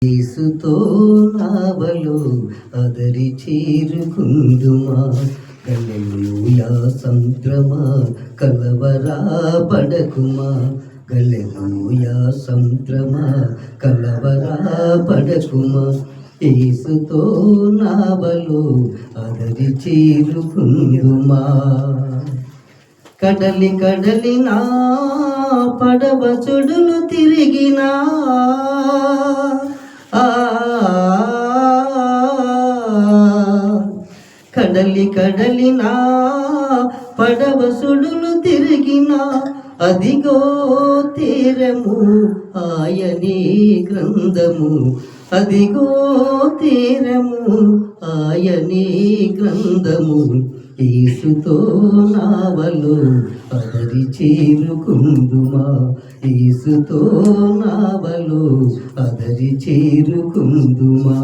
యేసుతో నావలో అదరి చేరుకుందుమా. గల్లెలూయా సంత్రమా కలవరా పడకుమా. గల్లెలూయా సంత్రమా కలవరా పడకుమా. యేసుతో నావలో అదరి చేరుకుందుమా. కడలి కడలి నా పడవ చుడులు తిరిగినా, కడలి కడలి నా పడవ సుడులు తిరిగినా, అదిగో తీరము ఆయనే గ్రంథము. అదిగో తీరము ఆయనే గ్రంథము. యేసుతో నావలో అదరి చేరుకుందుమా. యేసుతో నావలో అదరి చేరుకుందుమా.